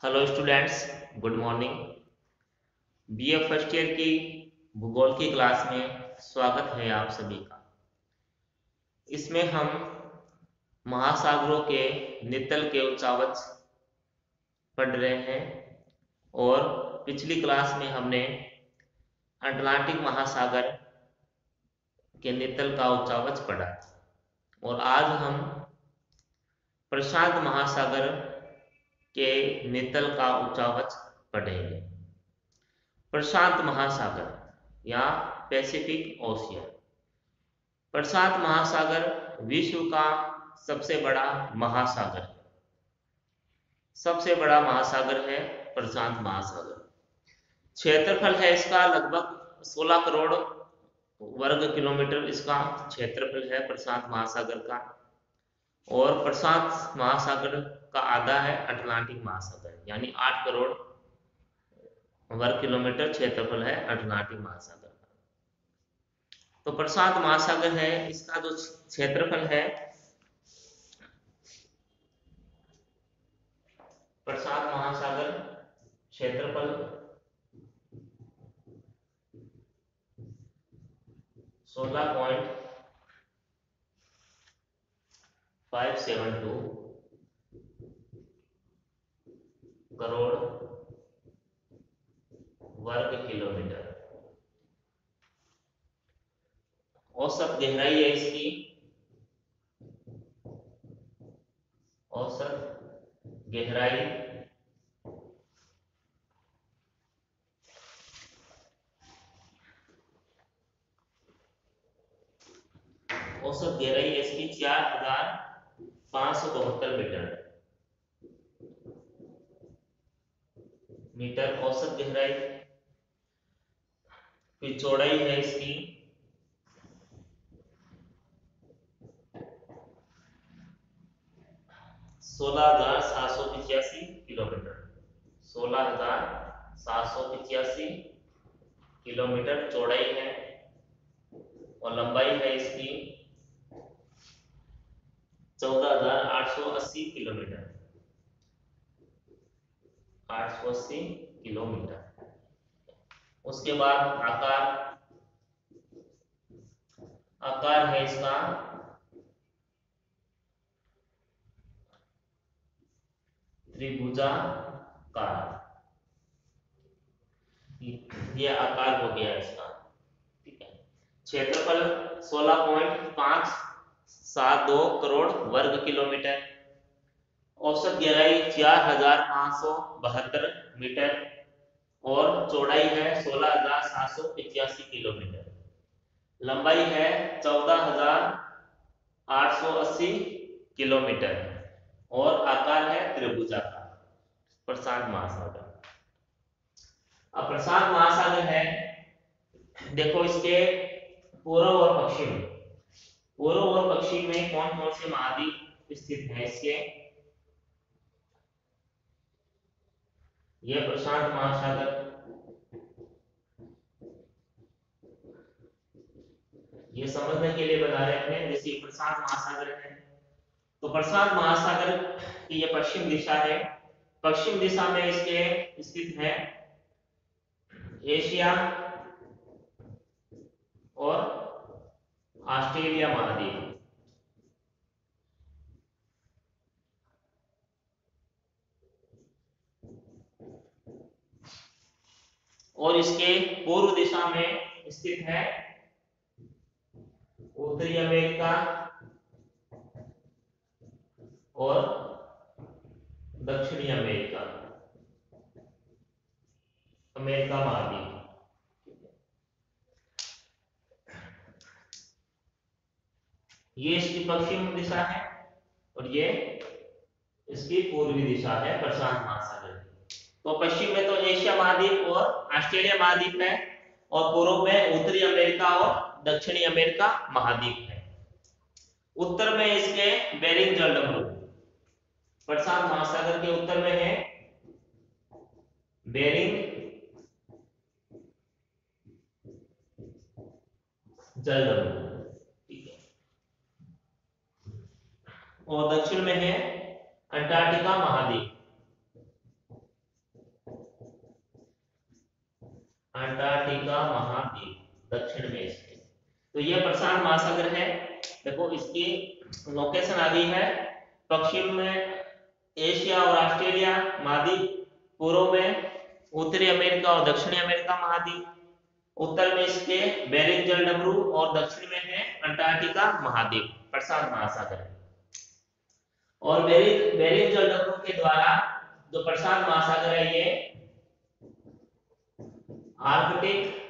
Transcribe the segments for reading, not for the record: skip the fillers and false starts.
Hello students, good morning. BA first year की भूगोल की क्लास में स्वागत है आप सभी का। इसमें हम महासागरों के नितल के उच्चावच पढ़ रहे हैं और पिछली क्लास में हमने अटलांटिक महासागर के नितल का उच्चावच पढ़ा और आज हम प्रशांत महासागर के नितल का उच्चावच पढ़ेंगे। प्रशांत महासागर या पैसिफिक ओशियन। प्रशांत महासागर विश्व का सबसे बड़ा महासागर है। सबसे बड़ा महासागर है प्रशांत महासागर। क्षेत्रफल है इसका लगभग 16 करोड़ वर्ग किलोमीटर इसका क्षेत्रफल है प्रशांत महासागर का। और प्रशांत महासागर का आधा है अटलांटिक महासागर, यानी 8 करोड़ वर्ग किलोमीटर क्षेत्रफल है अटलांटिक महासागर का। तो प्रशांत महासागर है, इसका जो क्षेत्रफल है, प्रशांत महासागर क्षेत्रफल 16.572 करोड़ वर्ग किलोमीटर। औसत गहराई है इसकी, औसत गहराई 4572 मीटर औसत गहराई। फिर चौड़ाई है इसकी 16,785 किलोमीटर। 16,785 किलोमीटर चौड़ाई है और लंबाई है इसकी 14,880 किलोमीटर। 880 किलोमीटर। उसके बाद आकार, आकार है इसका त्रिभुजाकार। ये आकार हो गया इसका, ठीक है। क्षेत्रफल 16.572 करोड़ वर्ग किलोमीटर। औसत गहराई 4,572 मीटर और चौड़ाई है 16,785 किलोमीटर। लंबाई है 14,880 किलोमीटर और आकार है त्रिभुजाकार। प्रशांत महासागर। अब प्रशांत महासागर है, देखो इसके पूर्व और पश्चिम, पूर्व और पश्चिम में कौन कौन से महाद्वीप स्थित हैं इसके। यह प्रशांत महासागर, ये समझने के लिए बता रहे हैं। जैसे प्रशांत महासागर है तो प्रशांत महासागर की ये पश्चिम दिशा है। पश्चिम दिशा में इसके स्थित है एशिया और ऑस्ट्रेलिया महाद्वीप। और इसके पूर्व दिशा में स्थित है उत्तरी अमेरिका और दक्षिणी अमेरिका, अमेरिका महाद्वीप। ये इसकी पश्चिम दिशा है और ये इसकी पूर्वी दिशा है प्रशांत महासागर की। तो पश्चिम में तो एशिया महाद्वीप और ऑस्ट्रेलिया महाद्वीप है और पूर्व में उत्तरी अमेरिका और दक्षिणी अमेरिका महाद्वीप है। उत्तर में इसके बेरिंग जलसंधि, प्रशांत महासागर के उत्तर में है बेरिंग जलसंधि, ठीक है। और दक्षिण में है अंटार्कटिका महाद्वीप। अंटार्कटिका महाद्वीप दक्षिण में इसके। तो ये प्रशांत महासागर है। देखो इसकी लोकेशन आ गई है, पश्चिम में एशिया और ऑस्ट्रेलिया महाद्वीप, पूर्व में उत्तरी अमेरिका और दक्षिणी अमेरिका महाद्वीप, उत्तर में इसके बेरिंग जलडमरू और दक्षिण में है अंटार्कटिका महाद्वीप, प्रशांत महासागर। और बेरिंग जलडमरू के द्वारा जो प्रशांत महासागर है ये आर्कटिक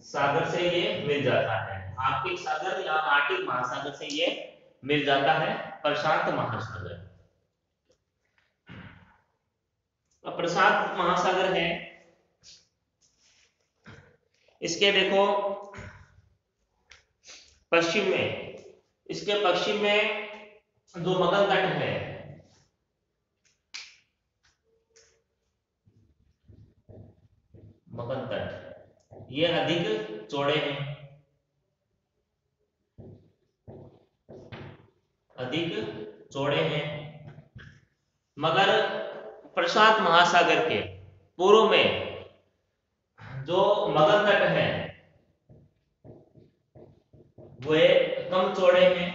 सागर से ये मिल जाता है, आर्कटिक सागर या आर्कटिक महासागर से ये मिल जाता है प्रशांत महासागर। अब प्रशांत महासागर है, इसके देखो पश्चिम में, इसके पश्चिम में जो मगध तट है, मगध तट ये अधिक चौड़े हैं, अधिक चौड़े हैं, मगर प्रशांत महासागर के पूर्व में जो मगध तट है वे कम चौड़े हैं,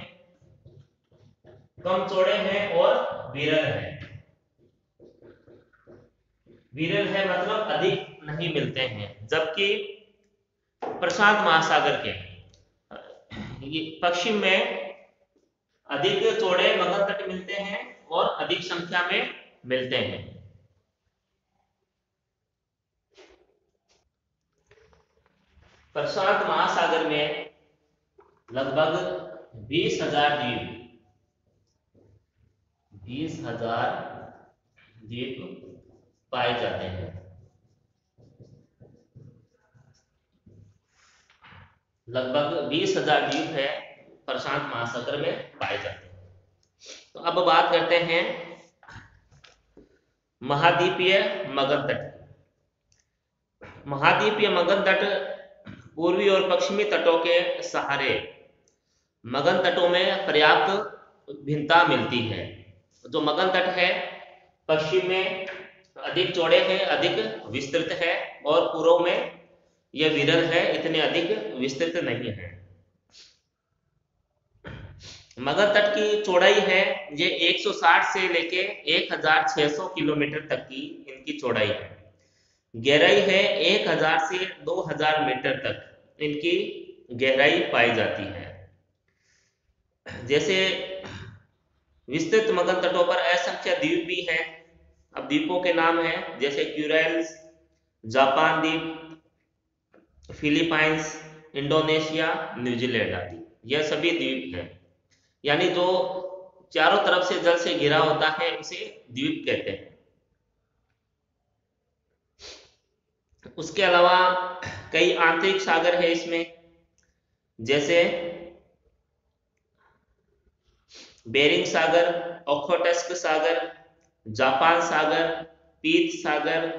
कम चौड़े हैं और विरल है। विरल है मतलब अधिक नहीं मिलते हैं, जबकि प्रशांत महासागर के पश्चिम में अधिक चौड़े मगध तट मिलते हैं और अधिक संख्या में मिलते हैं। प्रशांत महासागर में लगभग 20,000 द्वीप, 20,000 द्वीप पाए जाते हैं। लगभग 20,000 द्वीप है प्रशांत महासागर में पाए जाते हैं। तो अब बात करते हैं महाद्वीपीय मगध तट। महाद्वीपीय मगध तट पूर्वी और पश्चिमी तटों के सहारे मगध तटों में पर्याप्त भिन्नता मिलती है। जो मगध तट है पश्चिम में अधिक चौड़े हैं, अधिक विस्तृत है, और पूर्व में यह विरल है, इतने अधिक विस्तृत नहीं है। मगध तट की चौड़ाई है ये 160 से लेके 1600 किलोमीटर तक की इनकी चौड़ाई है। गहराई है 1000 से 2000 मीटर तक इनकी गहराई पाई जाती है। जैसे विस्तृत मगध तटों पर असंख्य द्वीप भी हैं। अब द्वीपों के नाम हैं जैसे क्यूरेल्स, जापान द्वीप, फिलीपाइंस, इंडोनेशिया, न्यूजीलैंड आदि, यह सभी द्वीप हैं। यानी जो चारों तरफ से जल से घिरा होता है उसे द्वीप कहते हैं। उसके अलावा कई आंतरिक सागर है इसमें, जैसे बेरिंग सागर, ओखोटस्क सागर, जापान सागर, पीत सागर,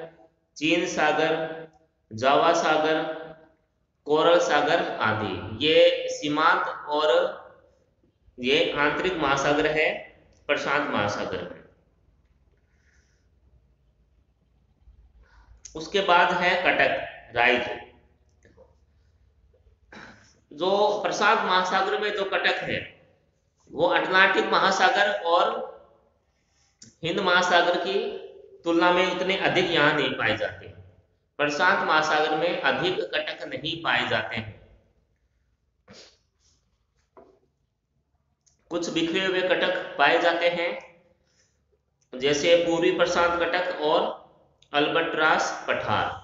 चीन सागर, जावा सागर, कोरल सागर आदि। ये सीमांत और ये आंतरिक महासागर है प्रशांत महासागर में। उसके बाद है कटक राज्य। जो प्रशांत महासागर में जो कटक है वो अटलांटिक महासागर और हिंद महासागर की तुलना में इतने अधिक यहाँ नहीं पाए जाते। प्रशांत महासागर में अधिक कटक नहीं पाए जाते हैं। कुछ बिखरे हुए कटक पाए जाते हैं, जैसे पूर्वी प्रशांत कटक और अल्बट्रास पठार।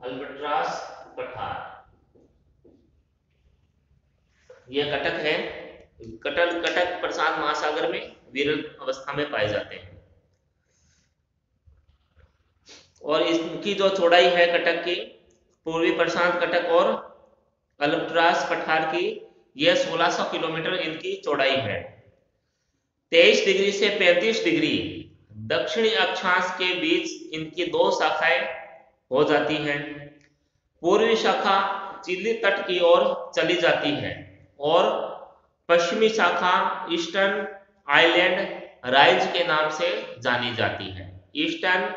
अल्बट्रास पठार यह कटक है। कटक प्रशांत महासागर में विरल अवस्था में पाए जाते हैं। और इसकी जो चौड़ाई है कटक की, पूर्वी प्रशांत कटक और अल्बट्रास पठार की, यह 1600 किलोमीटर इनकी चौड़ाई है। 23 डिग्री से 35 डिग्री दक्षिणी अक्षांश के बीच इनकी दो शाखाएं हो जाती हैं। पूर्वी शाखा चिली तट की ओर चली जाती है और पश्चिमी शाखा ईस्टर्न आइलैंड राइज के नाम से जानी जाती है। ईस्टर्न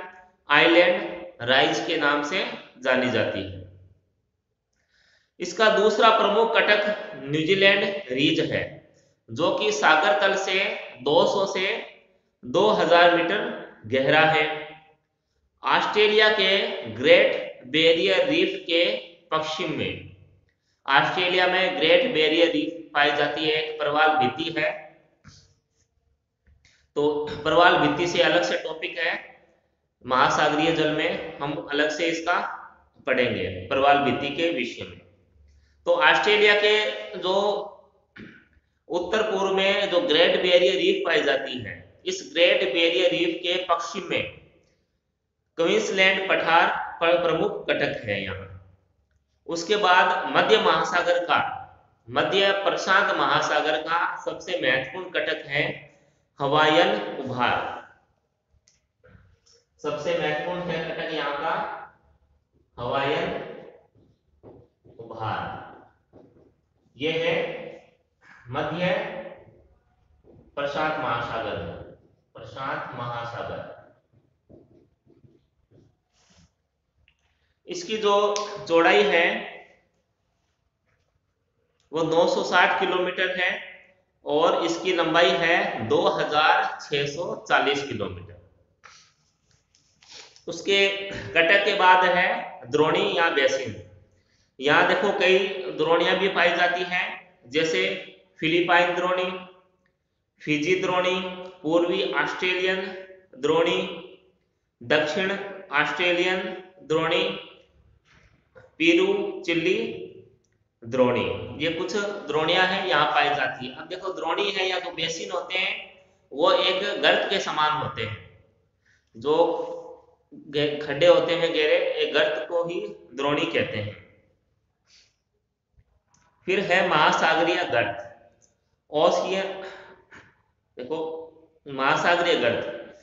आइलैंड राइज के नाम से जानी जाती है। इसका दूसरा प्रमुख कटक न्यूजीलैंड रीज है, जो कि सागर तल से 200 से 2000 मीटर गहरा है। ऑस्ट्रेलिया के ग्रेट बैरियर रीफ के पश्चिम में, ऑस्ट्रेलिया में ग्रेट बैरियर रीफ पाई जाती है, एक प्रवाल भित्ति है। तो प्रवाल भित्ति से अलग से टॉपिक है, महासागरीय जल में हम अलग से इसका पढ़ेंगे प्रवाल भित्ति के विषय में। तो ऑस्ट्रेलिया के जो उत्तर पूर्व में जो ग्रेट बैरियर रीफ पाई जाती है, इस ग्रेट बैरियर रीफ के पश्चिम में क्वींसलैंड पठार पर प्रमुख कटक है यहाँ। उसके बाद मध्य प्रशांत महासागर का सबसे महत्वपूर्ण कटक है हवाईयन उभार। सबसे महत्वपूर्ण है कटक यहाँ का हवाईयन उभार। यह है मध्य प्रशांत महासागर। इसकी जो चौड़ाई है वो 960 किलोमीटर है और इसकी लंबाई है 2640 किलोमीटर। उसके कटक के बाद है द्रोणी या बेसिन। यहाँ देखो कई द्रोणियां भी पाई जाती हैं, जैसे फिलीपाइन द्रोणी, फिजी द्रोणी, पूर्वी ऑस्ट्रेलियन द्रोणी, दक्षिण ऑस्ट्रेलियन द्रोणी, पीरू चिल्ली द्रोणी। ये कुछ द्रोणियां हैं यहाँ पाई जाती है। अब देखो द्रोणी है या तो बेसिन होते हैं, वो एक गर्त के समान होते हैं, जो खड्डे होते हैं गहरे, एक गर्त को ही द्रोणी कहते हैं। फिर है महासागरीय गर्त। देखो महासागरीय गर्त,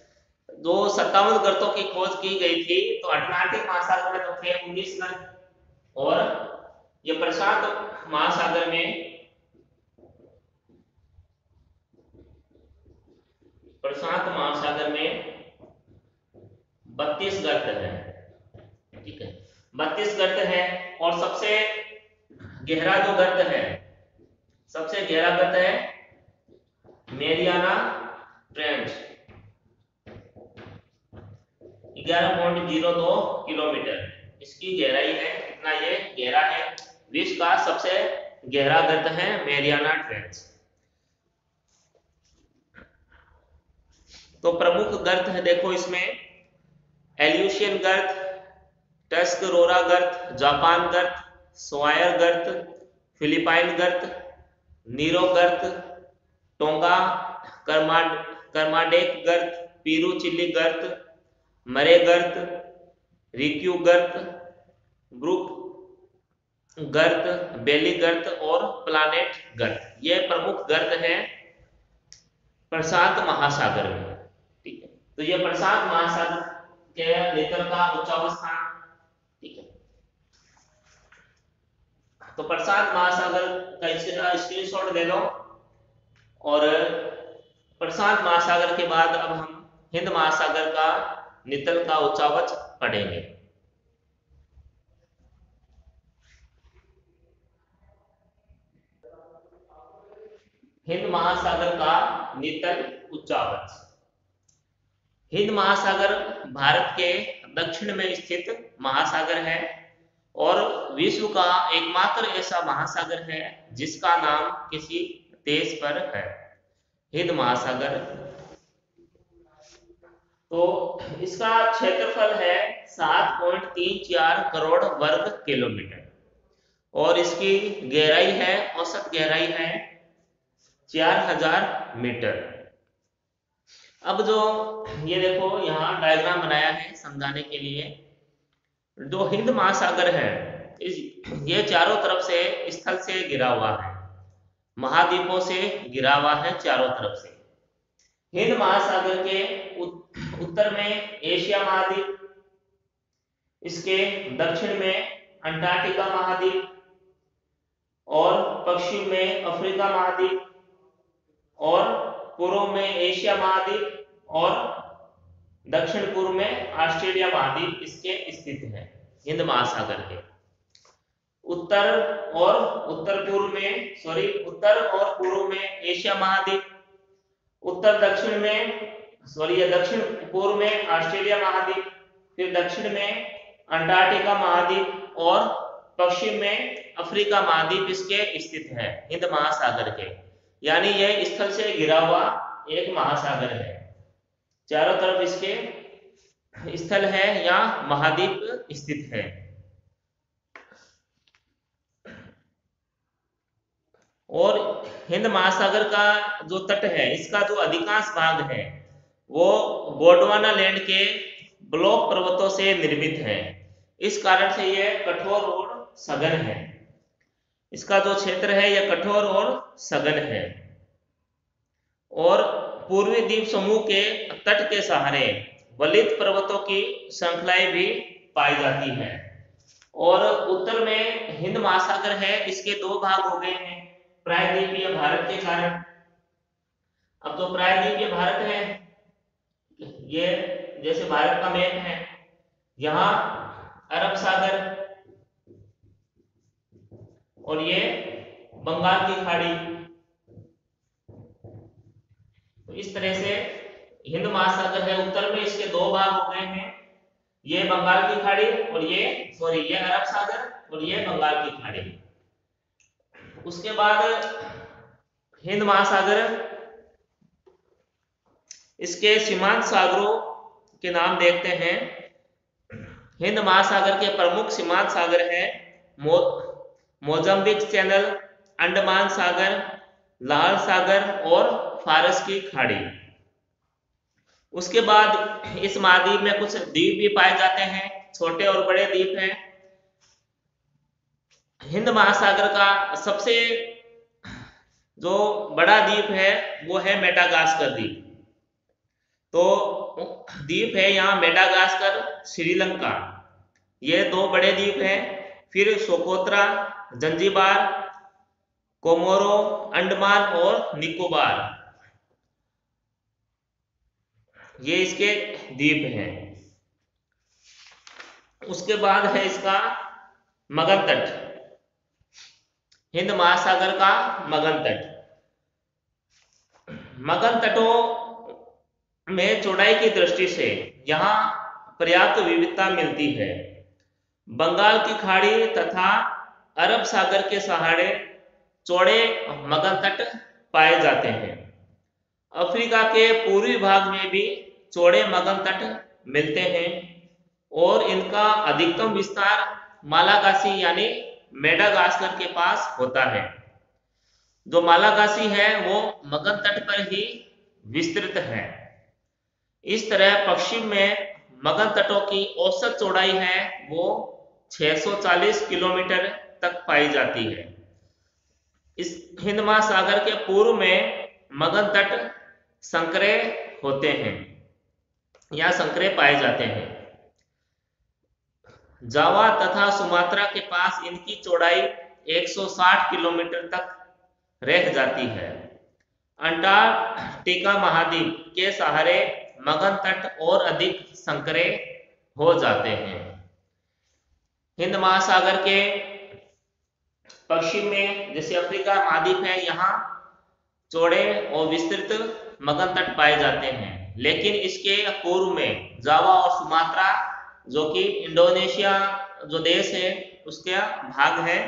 जो 57 गर्तों की खोज की गई थी, तो अटलांटिक महासागर में तो थे 19 गर्त, और ये प्रशांत महासागर में 32 गर्त है। ठीक है, 32 गर्त है। और सबसे गहरा जो गर्त है, सबसे गहरा गर्त है मेरियाना ट्रेंच, 11.02 किलोमीटर इसकी गहराई है। इतना ये गहरा है। विश्व का सबसे गहरा गर्त है मेरियाना ट्रेंच। तो प्रमुख गर्त है देखो इसमें एल्यूशियन गर्त, टस्करोरा गर्त, जापान गर्त, स्वायर गर्त, फिलिपाइन गर्त, नीरो गर्त, टोंगा कर्माडेक गर्त, पीरू चिल्ली गर्त, मरे गर्त, रिक्यू गर्त, ब्रुक गर्त, बेली गर्त और प्लानेट गर्त। ये प्रमुख गर्त है प्रशांत महासागर में। ठीक है, तो ये प्रशांत महासागर के नितल का उच्चावस्थान। ठीक है, तो प्रशांत महासागर का स्क्रीनशॉट ले लो। और प्रशांत महासागर के बाद अब हम हिंद महासागर का नितल का उच्चावच पढ़ेंगे। हिंद महासागर का नितल उच्चावच। हिंद महासागर भारत के दक्षिण में स्थित महासागर है और विश्व का एकमात्र ऐसा महासागर है जिसका नाम किसी देश पर है, हिंद महासागर। तो इसका क्षेत्रफल है 7.34 करोड़ वर्ग किलोमीटर और इसकी गहराई है, औसत गहराई है 4000 मीटर। अब जो ये देखो यहाँ डायग्राम बनाया है समझाने के लिए। जो हिंद महासागर है ये चारों तरफ से स्थल से घिरा हुआ है, महाद्वीपों से घिरा हुआ है चारों तरफ से। हिंद महासागर के उत्तर में एशिया महाद्वीप, इसके दक्षिण में अंटार्कटिका महाद्वीप और पश्चिम में अफ्रीका महाद्वीप और पूर्व में एशिया महाद्वीप और दक्षिण पूर्व में ऑस्ट्रेलिया महाद्वीप इसके स्थित है, हिंद महासागर के। उत्तर और पूर्व में एशिया महाद्वीप, दक्षिण पूर्व में ऑस्ट्रेलिया महाद्वीप, फिर दक्षिण में अंटार्कटिका महाद्वीप और पश्चिम में अफ्रीका महाद्वीप इसके स्थित है, हिंद महासागर के। यानी यह स्थल से घिरा हुआ एक महासागर है, चारों तरफ इसके स्थल है या महाद्वीप स्थित है। और हिंद महासागर का जो तट है, इसका जो अधिकांश भाग है वो गोंडवाना लैंड के ब्लॉक पर्वतों से निर्मित है। इस कारण से यह कठोर और सघन है। इसका जो क्षेत्र है यह कठोर और सघन है। और पूर्वी द्वीप समूह के तट के सहारे वलित पर्वतों की श्रृंखलाएं भी पाई जाती है। और उत्तर में हिंद महासागर है, इसके दो भाग हो गए हैं प्रायद्वीपीय भारत के कारण। अब तो प्रायद्वीपीय भारत है, ये जैसे भारत का मैप है, यहाँ अरब सागर और ये बंगाल की खाड़ी। तो इस तरह से हिंद महासागर है, उत्तर में इसके दो भाग हो गए हैं, ये बंगाल की खाड़ी और ये अरब सागर और ये बंगाल की खाड़ी। उसके बाद हिंद महासागर, इसके सीमांत सागरों के नाम देखते हैं। हिंद महासागर के प्रमुख सीमांत सागर हैं मोजाम्बिक चैनल, अंडमान सागर, लाल सागर और फारस की खाड़ी। उसके बाद इस महाद्वीप में कुछ द्वीप भी पाए जाते हैं, छोटे और बड़े द्वीप हैं। हिंद महासागर का सबसे जो बड़ा द्वीप है वो है मेडागास्कर द्वीप। तो द्वीप है यहाँ मेडागास्कर, श्रीलंका, ये दो बड़े द्वीप हैं। फिर सोकोत्रा, जंजीबार, कोमोरो, अंडमान और निकोबार, ये इसके द्वीप हैं। उसके बाद है इसका मगध तट, हिंद महासागर का मगध तट। मगध तटों में चौड़ाई की दृष्टि से यहाँ पर्याप्त विविधता मिलती है। बंगाल की खाड़ी तथा अरब सागर के सहारे चौड़े मगध तट पाए जाते हैं। अफ्रीका के पूर्वी भाग में भी चौड़े मगध तट मिलते हैं और इनका अधिकतम विस्तार मालागासी यानी मेडागास्कर के पास होता है। जो मालागासी है वो मगध तट पर ही विस्तृत है। इस तरह पश्चिम में मगध तटों की औसत चौड़ाई है वो 640 किलोमीटर तक पाई जाती है। इस हिंद महासागर के पूर्व में मगध तट संकरे होते हैं या संकरे पाए जाते हैं। जावा तथा सुमात्रा के पास इनकी चौड़ाई 160 किलोमीटर तक रह जाती है। अंटार्कटिका महाद्वीप के सहारे मगध तट और अधिक संकरे हो जाते हैं। हिंद महासागर के पश्चिम में जैसे अफ्रीका महाद्वीप है, यहाँ चौड़े और विस्तृत मगध तट पाए जाते हैं। लेकिन इसके पूर्व में जावा और सुमात्रा, जो कि इंडोनेशिया जो देश है उसका भाग है,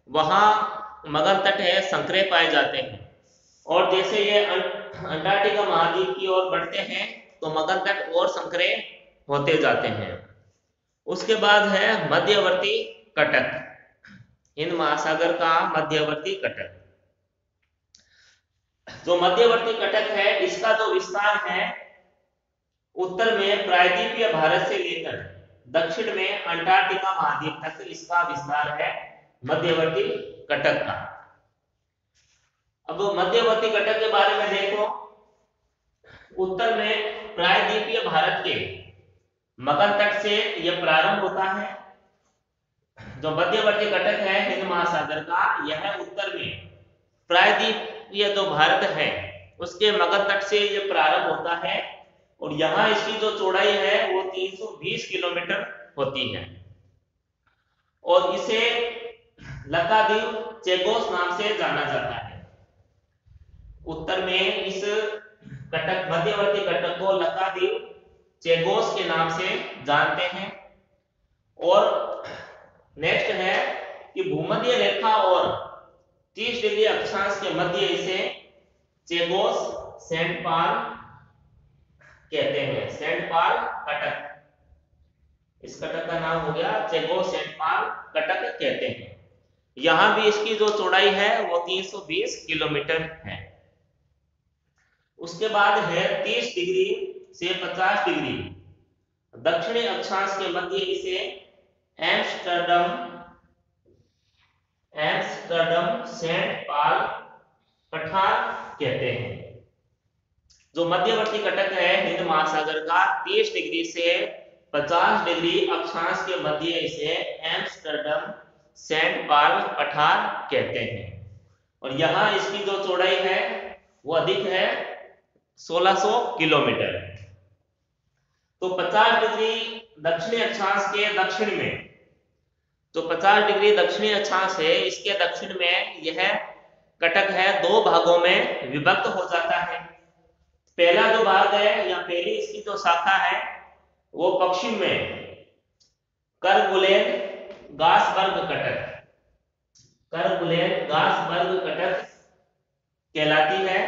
वहाँ मगध तट है, संकरे पाए जाते हैं। और जैसे ये अंटार्कटिका महाद्वीप की ओर बढ़ते हैं तो मगध तट और संकरे होते जाते हैं। उसके बाद है मध्यवर्ती कटक, हिंद महासागर का मध्यवर्ती कटक। जो मध्यवर्ती कटक है इसका जो विस्तार है उत्तर में प्रायद्वीपीय भारत से लेकर दक्षिण में अंटार्कटिका महाद्वीप तक इसका विस्तार है मध्यवर्ती कटक का। अब मध्यवर्ती कटक के बारे में देखो, उत्तर में प्रायद्वीपीय भारत के मगध तट से यह प्रारंभ होता है। जो मध्यवर्ती कटक है हिंद महासागर का, यह उत्तर में प्रायद्वीपीय जो भारत है उसके मगध तट से ये प्रारंभ होता है और यहाँ इसकी जो चौड़ाई है वो 320 किलोमीटर होती है और इसे लक्षद्वीप चेगोस नाम से जाना जाता है। उत्तर में इस कटक मध्यवर्ती कटक को लक्षद्वीप चेगोस के नाम से जानते हैं। और नेक्स्ट है कि भूमध्य रेखा और 30 डिग्री अक्षांश के मध्य इसे चेगोस सेंट पॉल कहते हैं। सेंट पॉल कटक, इस कटक का नाम हो गया चेगोस सेंट पॉल कटक कहते हैं। यहां भी इसकी जो चौड़ाई है वो 320 किलोमीटर है। उसके बाद है 30 डिग्री से 50 डिग्री दक्षिणी अक्षांश के मध्य इसे एम्स्टर्डम सेंट पॉल पठार कहते हैं। जो मध्यवर्ती कटक है हिंद महासागर का 30 डिग्री से 50 डिग्री अक्षांश के मध्य इसे एम्स्टर्डम सेंट पॉल पठार कहते हैं। और यहाँ इसकी जो चौड़ाई है वो अधिक है 1600 किलोमीटर। तो 50 डिग्री दक्षिणी अक्षांश के दक्षिण में, जो 50 डिग्री दक्षिणी अक्षांश है इसके दक्षिण में यह कटक है दो भागों में विभक्त हो जाता है। पहला जो भाग है या पहली इसकी जो शाखा है वो पश्चिम में करगुलेन-गासबर्ग कटक कहलाती है,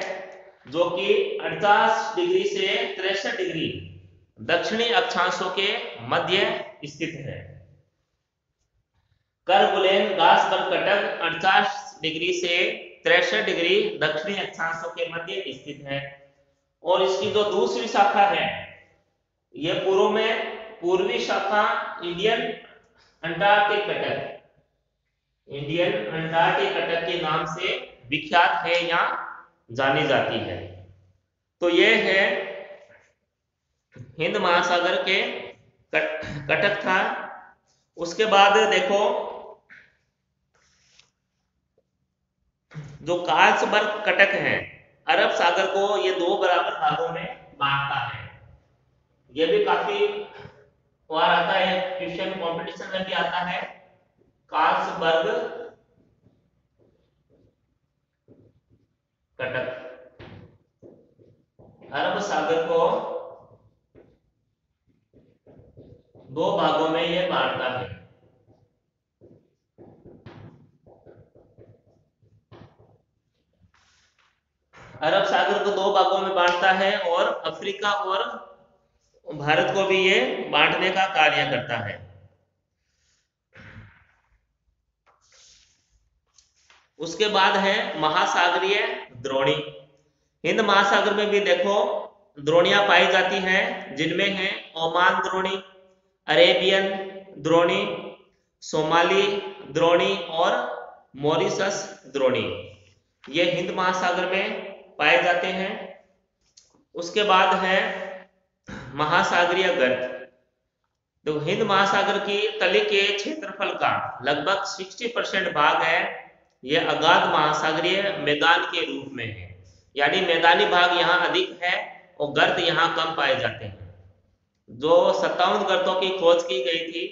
जो कि 48 डिग्री से 63 डिग्री दक्षिणी अक्षांशों के मध्य स्थित है। करगुलेन-गासबर्ग कटक 48 डिग्री से 63 डिग्री दक्षिणी अक्षांशों के मध्य स्थित है। और इसकी जो दूसरी शाखा है यह पूर्व में पूर्वी शाखा इंडियन अंटार्कटिक कटक के नाम से विख्यात है या जानी जाती है। तो यह है हिंद महासागर के कटक था। उसके बाद देखो जो कार्लसबर्ग कटक है अरब सागर को ये दो बराबर भागों में बांटता है। यह भी काफी बार आता है, क्वेश्चन कंपटीशन में भी आता है। कार्लसबर्ग कटक अरब सागर को दो भागों में यह बांटता है। अरब सागर को दो भागों में बांटता है और अफ्रीका और भारत को भी ये बांटने का कार्य करता है। उसके बाद है महासागरीय द्रोणी। हिंद महासागर में भी देखो द्रोणियां पाई जाती हैं, जिनमें है ओमान द्रोणी, अरेबियन द्रोणी, सोमाली द्रोणी और मॉरिशस द्रोणी। ये हिंद महासागर में पाए जाते हैं। उसके बाद है महासागरीय गर्त। तो हिंद महासागर की तली के क्षेत्रफल का लगभग 60% भाग है यह अगाध महासागरीय मैदान के रूप में है, यानी मैदानी भाग यहाँ अधिक है और गर्त यहाँ कम पाए जाते हैं। जो 57 गर्तों की खोज की गई थी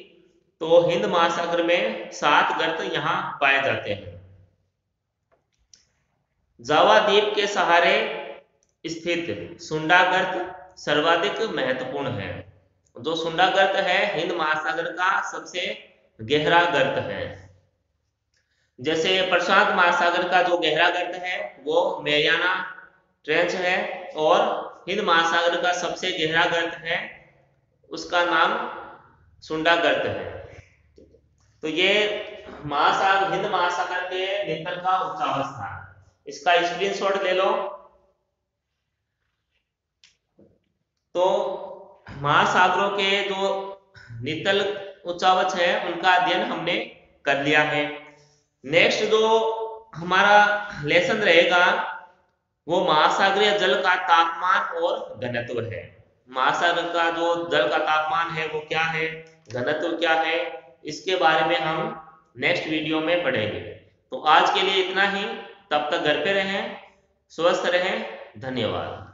तो हिंद महासागर में 7 गर्त यहाँ पाए जाते हैं। जावा द्वीप के सहारे स्थित सुंडा गर्त सर्वाधिक महत्वपूर्ण है। जो सुंडा गर्त है हिंद महासागर का सबसे गहरा गर्त है। जैसे प्रशांत महासागर का जो गहरा गर्त है वो मैरियाना ट्रेंच है और हिंद महासागर का सबसे गहरा गर्त है उसका नाम सुंडा गर्त है। तो ये महासागर हिंद महासागर के नितल का उच्चावच था। इसका स्क्रीनशॉट ले लो। तो महासागरों के जो नितल उच्चावच है उनका अध्ययन हमने कर लिया है। नेक्स्ट जो हमारा लेसन रहेगा वो महासागरीय जल का तापमान और घनत्व है। महासागर का जो जल का तापमान है वो क्या है, घनत्व क्या है, इसके बारे में हम नेक्स्ट वीडियो में पढ़ेंगे। तो आज के लिए इतना ही, तब तक घर पे रहें, स्वस्थ रहें। धन्यवाद।